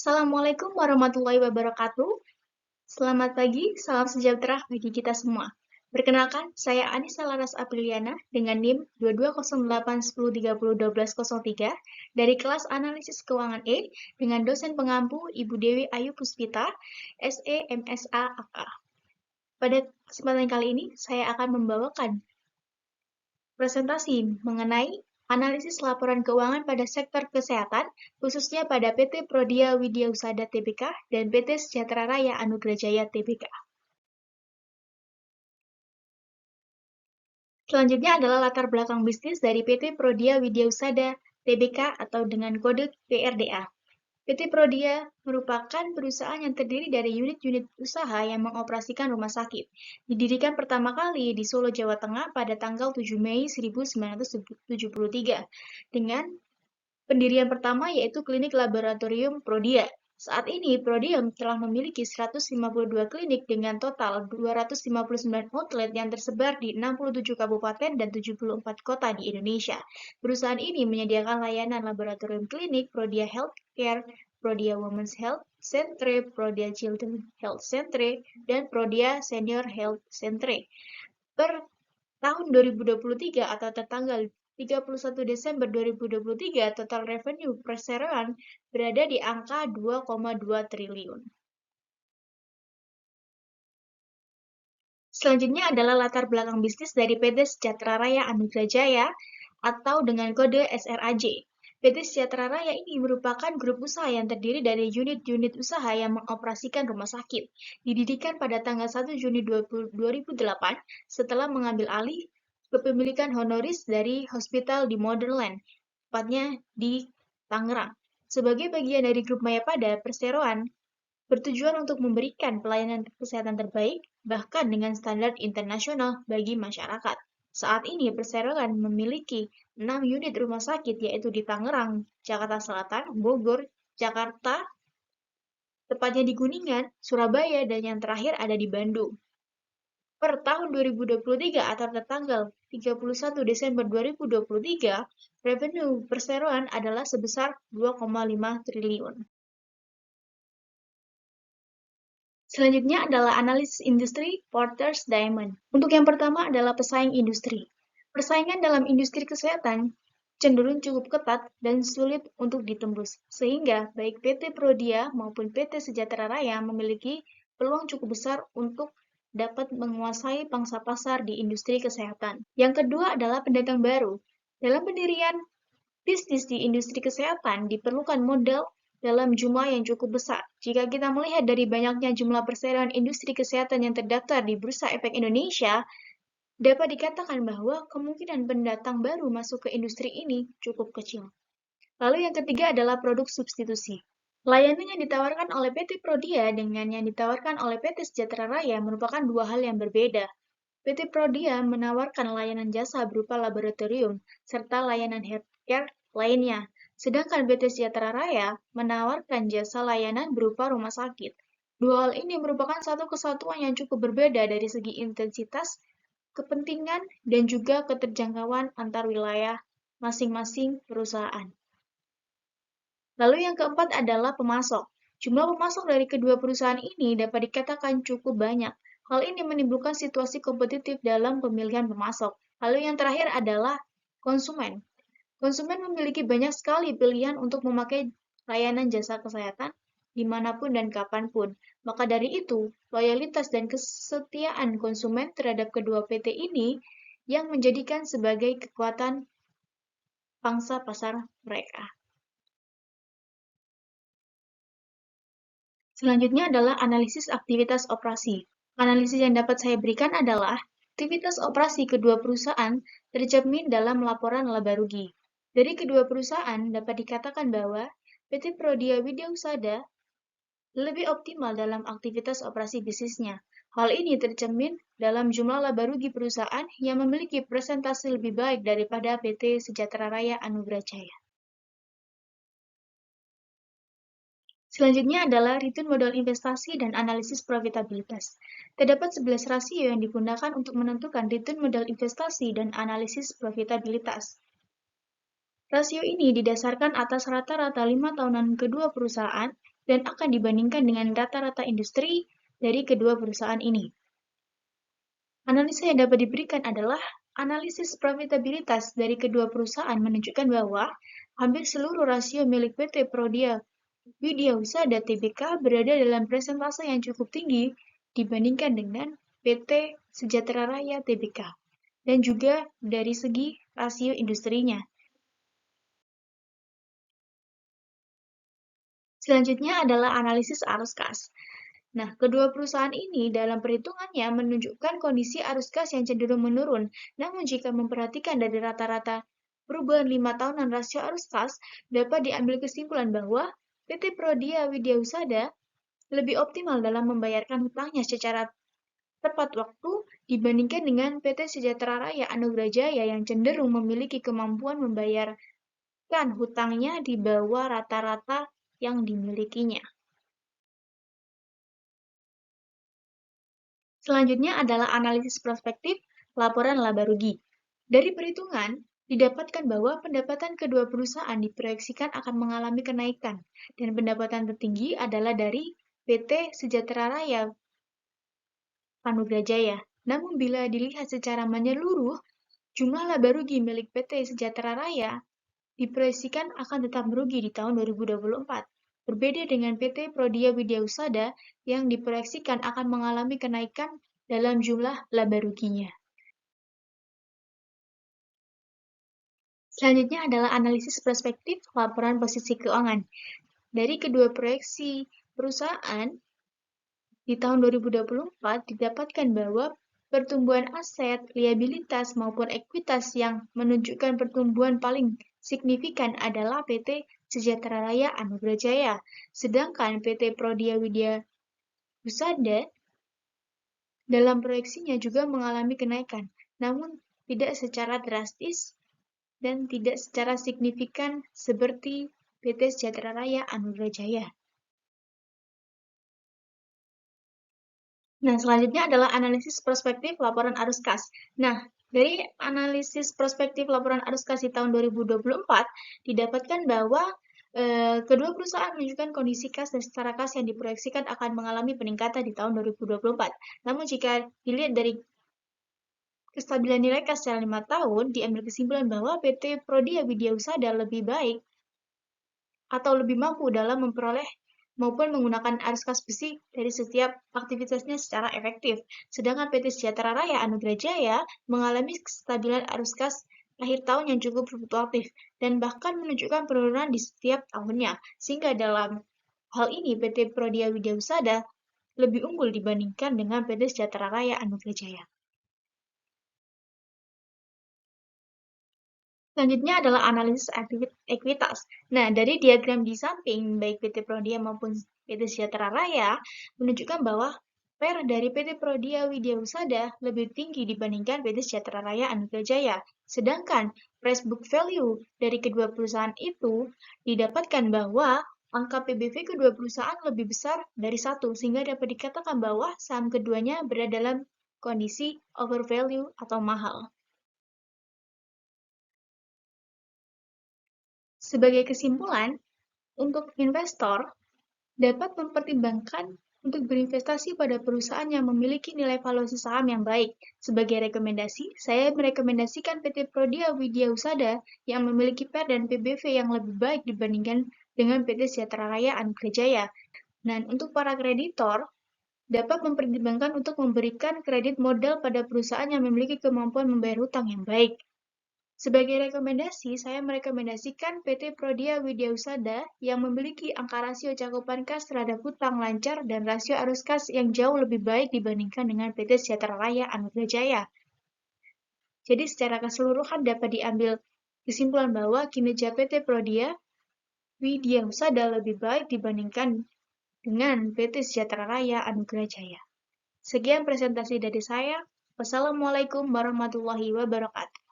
Assalamualaikum warahmatullahi wabarakatuh. Selamat pagi, salam sejahtera bagi kita semua. Perkenalkan, saya Anissa Laras Apriliana dengan NIM 220810301203 dari kelas Analisis Keuangan E dengan dosen pengampu Ibu Dewi Ayu Puspita, SE MSA AK. Pada kesempatan kali ini, saya akan membawakan presentasi mengenai analisis laporan keuangan pada sektor kesehatan, khususnya pada PT Prodia Widya Usada Tbk dan PT Sejahtera Raya Anugrah Jaya Tbk. Selanjutnya adalah latar belakang bisnis dari PT Prodia Widya Usada Tbk atau dengan kode PRDA. PT Prodia merupakan perusahaan yang terdiri dari unit-unit usaha yang mengoperasikan rumah sakit. Didirikan pertama kali di Solo, Jawa Tengah pada tanggal 7 Mei 1973 dengan pendirian pertama yaitu Klinik Laboratorium Prodia. Saat ini, Prodium telah memiliki 152 klinik dengan total 259 outlet yang tersebar di 67 kabupaten dan 74 kota di Indonesia. Perusahaan ini menyediakan layanan laboratorium klinik, Prodia Healthcare, Prodia Women's Health Centre, Prodia Children Health Centre, dan Prodia Senior Health Centre. Per tahun 2023 atau tertanggal 31 Desember 2023, total revenue perseroan berada di angka 2,2 triliun. Selanjutnya adalah latar belakang bisnis dari PT Sejahtera Raya Anugrah Jaya atau dengan kode SRAJ. PT Sejahtera Raya ini merupakan grup usaha yang terdiri dari unit-unit usaha yang mengoperasikan rumah sakit. Didirikan pada tanggal 1 Juni 2008 setelah mengambil alih kepemilikan honoris dari hospital di Modern, tepatnya di Tangerang. Sebagai bagian dari grup Mayapada, perseroan bertujuan untuk memberikan pelayanan kesehatan terbaik, bahkan dengan standar internasional bagi masyarakat. Saat ini, perseroan memiliki 6 unit rumah sakit, yaitu di Tangerang, Jakarta Selatan, Bogor, Jakarta, tepatnya di Kuningan, Surabaya, dan yang terakhir ada di Bandung. Per tahun 2023 atau tertanggal 31 Desember 2023, revenue perseroan adalah sebesar 2,5 triliun. Selanjutnya adalah analisis industri Porter's Diamond. Untuk yang pertama adalah pesaing industri. Persaingan dalam industri kesehatan cenderung cukup ketat dan sulit untuk ditembus, sehingga baik PT Prodia maupun PT Sejahtera Raya memiliki peluang cukup besar untuk dapat menguasai pangsa pasar di industri kesehatan. Yang kedua adalah pendatang baru. Dalam pendirian bisnis di industri kesehatan diperlukan modal dalam jumlah yang cukup besar. Jika kita melihat dari banyaknya jumlah perseroan industri kesehatan yang terdaftar di Bursa Efek Indonesia, dapat dikatakan bahwa kemungkinan pendatang baru masuk ke industri ini cukup kecil. Lalu yang ketiga adalah produk substitusi. Layanan yang ditawarkan oleh PT Prodia dengan yang ditawarkan oleh PT Sejahtera Raya merupakan dua hal yang berbeda. PT Prodia menawarkan layanan jasa berupa laboratorium serta layanan healthcare lainnya, sedangkan PT Sejahtera Raya menawarkan jasa layanan berupa rumah sakit. Dua hal ini merupakan satu kesatuan yang cukup berbeda dari segi intensitas, kepentingan, dan juga keterjangkauan antar wilayah masing-masing perusahaan. Lalu yang keempat adalah pemasok. Jumlah pemasok dari kedua perusahaan ini dapat dikatakan cukup banyak. Hal ini menimbulkan situasi kompetitif dalam pemilihan pemasok. Lalu yang terakhir adalah konsumen. Konsumen memiliki banyak sekali pilihan untuk memakai layanan jasa kesehatan dimanapun dan kapanpun. Maka dari itu, loyalitas dan kesetiaan konsumen terhadap kedua PT ini yang menjadikan sebagai kekuatan pangsa pasar mereka. Selanjutnya adalah analisis aktivitas operasi. Analisis yang dapat saya berikan adalah aktivitas operasi kedua perusahaan tercermin dalam laporan laba rugi. Dari kedua perusahaan dapat dikatakan bahwa PT Prodia Widya Usada lebih optimal dalam aktivitas operasi bisnisnya. Hal ini tercermin dalam jumlah laba rugi perusahaan yang memiliki presentasi lebih baik daripada PT Sejahtera Raya Anugrah Jaya. Selanjutnya adalah return modal investasi dan analisis profitabilitas. Terdapat 11 rasio yang digunakan untuk menentukan return modal investasi dan analisis profitabilitas. Rasio ini didasarkan atas rata-rata 5 tahunan kedua perusahaan dan akan dibandingkan dengan rata-rata industri dari kedua perusahaan ini. Analisa yang dapat diberikan adalah analisis profitabilitas dari kedua perusahaan menunjukkan bahwa hampir seluruh rasio milik PT Prodia Widya Husada Tbk berada dalam presentase yang cukup tinggi dibandingkan dengan PT Sejahtera Raya Tbk, dan juga dari segi rasio industrinya. Selanjutnya adalah analisis arus kas. Nah, kedua perusahaan ini dalam perhitungannya menunjukkan kondisi arus kas yang cenderung menurun. Namun jika memperhatikan dari rata-rata perubahan 5 tahunan rasio arus kas, dapat diambil kesimpulan bahwa PT Prodia Widya Husada lebih optimal dalam membayarkan hutangnya secara tepat waktu dibandingkan dengan PT Sejahtera Raya Anugrah Jaya yang cenderung memiliki kemampuan membayarkan hutangnya di bawah rata-rata yang dimilikinya. Selanjutnya adalah analisis prospektif laporan laba rugi. Dari perhitungan, didapatkan bahwa pendapatan kedua perusahaan diproyeksikan akan mengalami kenaikan, dan pendapatan tertinggi adalah dari PT Sejahtera Raya Anugrah Jaya. Namun bila dilihat secara menyeluruh, jumlah laba rugi milik PT Sejahtera Raya diproyeksikan akan tetap merugi di tahun 2024. Berbeda dengan PT Prodia Widya Husada yang diproyeksikan akan mengalami kenaikan dalam jumlah laba ruginya. Selanjutnya adalah analisis perspektif laporan posisi keuangan. Dari kedua proyeksi perusahaan, di tahun 2024 didapatkan bahwa pertumbuhan aset, liabilitas, maupun ekuitas yang menunjukkan pertumbuhan paling signifikan adalah PT Sejahtera Raya Anugrah Jaya, sedangkan PT Prodia Widya Husada dalam proyeksinya juga mengalami kenaikan, namun tidak secara drastis dan tidak secara signifikan seperti PT Sejahtera Raya Anugrah Jaya. Nah, selanjutnya adalah analisis prospektif laporan arus kas. Nah, dari analisis prospektif laporan arus kas di tahun 2024, didapatkan bahwa kedua perusahaan menunjukkan kondisi kas dan secara kas yang diproyeksikan akan mengalami peningkatan di tahun 2024. Namun jika dilihat dari kestabilan nilai kas secara 5 tahun, diambil kesimpulan bahwa PT Prodia Widya Husada lebih baik atau lebih mampu dalam memperoleh maupun menggunakan arus kas besi dari setiap aktivitasnya secara efektif. Sedangkan PT Sejahtera Raya Anugrah Jaya mengalami kestabilan arus kas akhir tahun yang cukup fluktuatif dan bahkan menunjukkan penurunan di setiap tahunnya. Sehingga dalam hal ini PT Prodia Widya Husada lebih unggul dibandingkan dengan PT Sejahtera Raya Anugrah Jaya. Selanjutnya adalah analisis ekuitas. Nah, dari diagram di samping, baik PT Prodia maupun PT Sejahtera Raya, menunjukkan bahwa PER dari PT Prodia Widya Husada lebih tinggi dibandingkan PT Sejahtera Raya Anugrah Jaya. Sedangkan price book value dari kedua perusahaan itu didapatkan bahwa angka PBV kedua perusahaan lebih besar dari 1, sehingga dapat dikatakan bahwa saham keduanya berada dalam kondisi overvalue atau mahal. Sebagai kesimpulan, untuk investor dapat mempertimbangkan untuk berinvestasi pada perusahaan yang memiliki nilai valuasi saham yang baik. Sebagai rekomendasi, saya merekomendasikan PT Prodia Widya Husada yang memiliki PER dan PBV yang lebih baik dibandingkan dengan PT Sejahtera Raya Anugrah Jaya. Dan untuk para kreditor, dapat mempertimbangkan untuk memberikan kredit modal pada perusahaan yang memiliki kemampuan membayar hutang yang baik. Sebagai rekomendasi, saya merekomendasikan PT Prodia Widya Husada yang memiliki angka rasio cakupan kas terhadap hutang lancar dan rasio arus kas yang jauh lebih baik dibandingkan dengan PT Sejahtera Raya Anugrah Jaya. Jadi secara keseluruhan dapat diambil kesimpulan bahwa kinerja PT Prodia Widya Husada lebih baik dibandingkan dengan PT Sejahtera Raya Anugrah Jaya. Sekian presentasi dari saya. Wassalamualaikum warahmatullahi wabarakatuh.